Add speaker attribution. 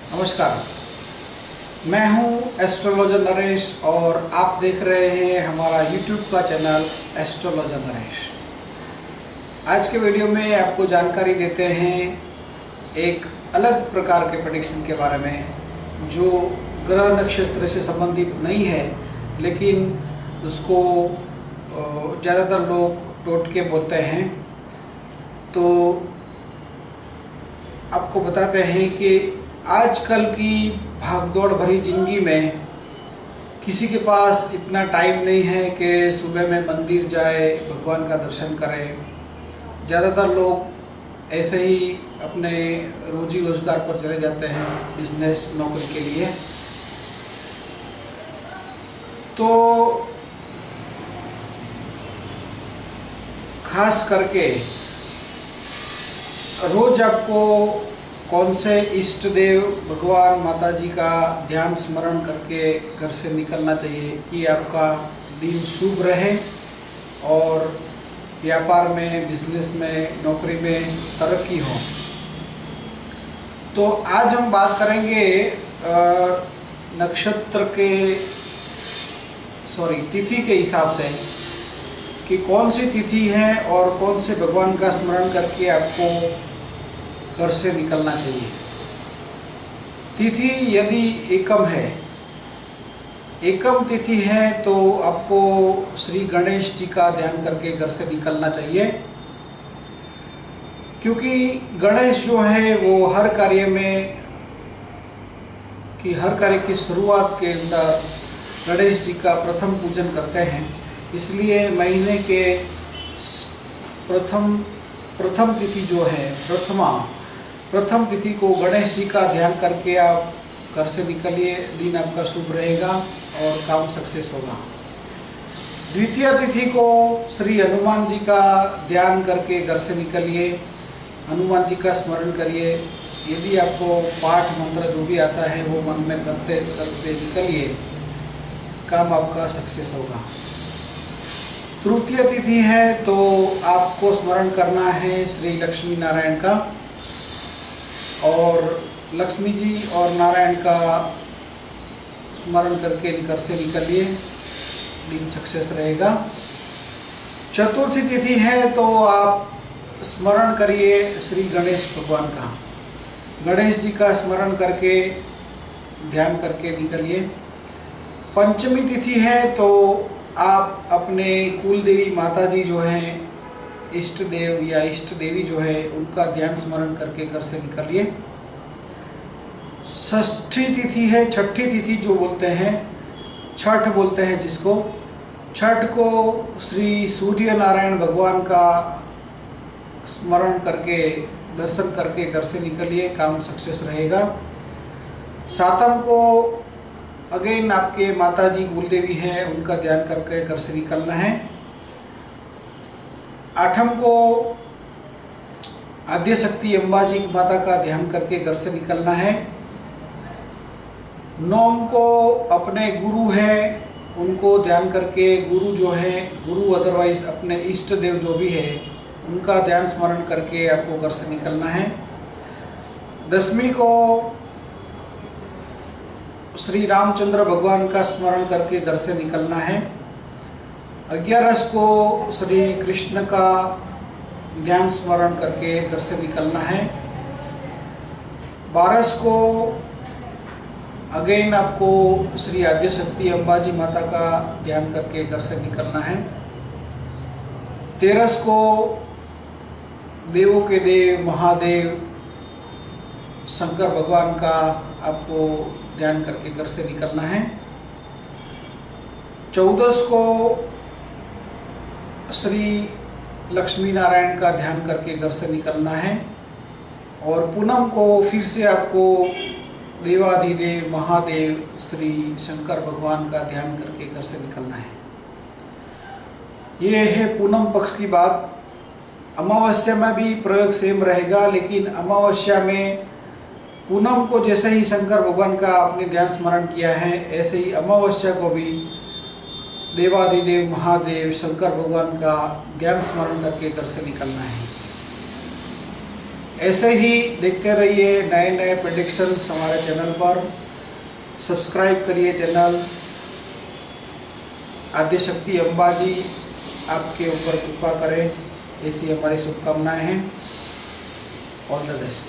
Speaker 1: नमस्कार, मैं हूं एस्ट्रोलॉजर नरेश और आप देख रहे हैं हमारा यूट्यूब का चैनल एस्ट्रोलॉजर नरेश। आज के वीडियो में आपको जानकारी देते हैं एक अलग प्रकार के प्रेडिक्शन के बारे में जो ग्रह नक्षत्र से संबंधित नहीं है, लेकिन उसको ज़्यादातर लोग टोटके बोलते हैं। तो आपको बताते हैं कि आजकल की भागदौड़ भरी ज़िंदगी में किसी के पास इतना टाइम नहीं है कि सुबह में मंदिर जाए, भगवान का दर्शन करें। ज़्यादातर लोग ऐसे ही अपने रोजी रोजगार पर चले जाते हैं, बिजनेस नौकरी के लिए। तो खास करके रोज आपको कौन से इष्ट देव भगवान माता जी का ध्यान स्मरण करके घर से निकलना चाहिए कि आपका दिन शुभ रहे और व्यापार में, बिजनेस में, नौकरी में तरक्की हो। तो आज हम बात करेंगे नक्षत्र के तिथि के हिसाब से कि कौन सी तिथि है और कौन से भगवान का स्मरण करके आपको घर से निकलना चाहिए। तिथि यदि एकम है, एकम तिथि है तो आपको श्री गणेश जी का ध्यान करके घर से निकलना चाहिए, क्योंकि गणेश जो है वो हर कार्य की शुरुआत के अंदर गणेश जी का प्रथम पूजन करते हैं। इसलिए महीने के प्रथम तिथि जो है, प्रथम तिथि को गणेश जी का ध्यान करके आप घर से निकलिए, दिन आपका शुभ रहेगा और काम सक्सेस होगा। द्वितीय तिथि को श्री हनुमान जी का ध्यान करके घर से निकलिए, हनुमान जी का स्मरण करिए। यदि आपको पाठ मंत्र जो भी आता है वो मन में करते करते निकलिए, काम आपका सक्सेस होगा। तृतीय तिथि है तो आपको स्मरण करना है श्री लक्ष्मी नारायण का, और लक्ष्मी जी और नारायण का स्मरण करके घर से निकलिए, दिन सक्सेस रहेगा। चतुर्थी तिथि है तो आप स्मरण करिए श्री गणेश भगवान का, गणेश जी का स्मरण करके ध्यान करके निकलिए। पंचमी तिथि है तो आप अपने कुल देवी माता जी जो हैं, इष्ट देव या इष्ट देवी जो है, उनका ध्यान स्मरण करके घर से निकलिए। षष्ठी तिथि है, छठी तिथि जो बोलते हैं, छठ बोलते हैं जिसको, छठ को श्री सूर्य नारायण भगवान का स्मरण करके दर्शन करके घर से निकलिए, काम सक्सेस रहेगा। सातम को अगेन आपके माता जी कुलदेवी हैं, उनका ध्यान करके घर से निकलना है। आठम को आद्य शक्ति अम्बा जी माता का ध्यान करके घर से निकलना है। नौम को अपने गुरु हैं उनको ध्यान करके, गुरु जो है, गुरु अदरवाइज अपने इष्ट देव जो भी है उनका ध्यान स्मरण करके आपको घर से निकलना है। दसवीं को श्री रामचंद्र भगवान का स्मरण करके घर से निकलना है। 11 को श्री कृष्ण का ध्यान स्मरण करके घर से निकलना है। 12 को अगेन आपको श्री आद्य शक्ति अम्बाजी माता का ध्यान करके घर से निकलना है। 13 को देवों के देव महादेव शंकर भगवान का आपको ध्यान करके घर से निकलना है। 14 को श्री लक्ष्मी नारायण का ध्यान करके घर से निकलना है। और पूनम को फिर से आपको देवाधिदेव महादेव श्री शंकर भगवान का ध्यान करके घर से निकलना है। ये है पूनम पक्ष की बात। अमावस्या में भी प्रयोग सेम रहेगा, लेकिन अमावस्या में पूनम को जैसे ही शंकर भगवान का आपने ध्यान स्मरण किया है, ऐसे ही अमावस्या को भी देवाधिदेव महादेव शंकर भगवान का ध्यान स्मरण करके घर से निकलना है। ऐसे ही देखते रहिए नए नए प्रेडिक्शंस हमारे चैनल पर। सब्सक्राइब करिए चैनल। आद्यशक्ति अम्बा जी आपके ऊपर कृपा करें, ऐसी हमारी शुभकामनाएं हैं। All the best.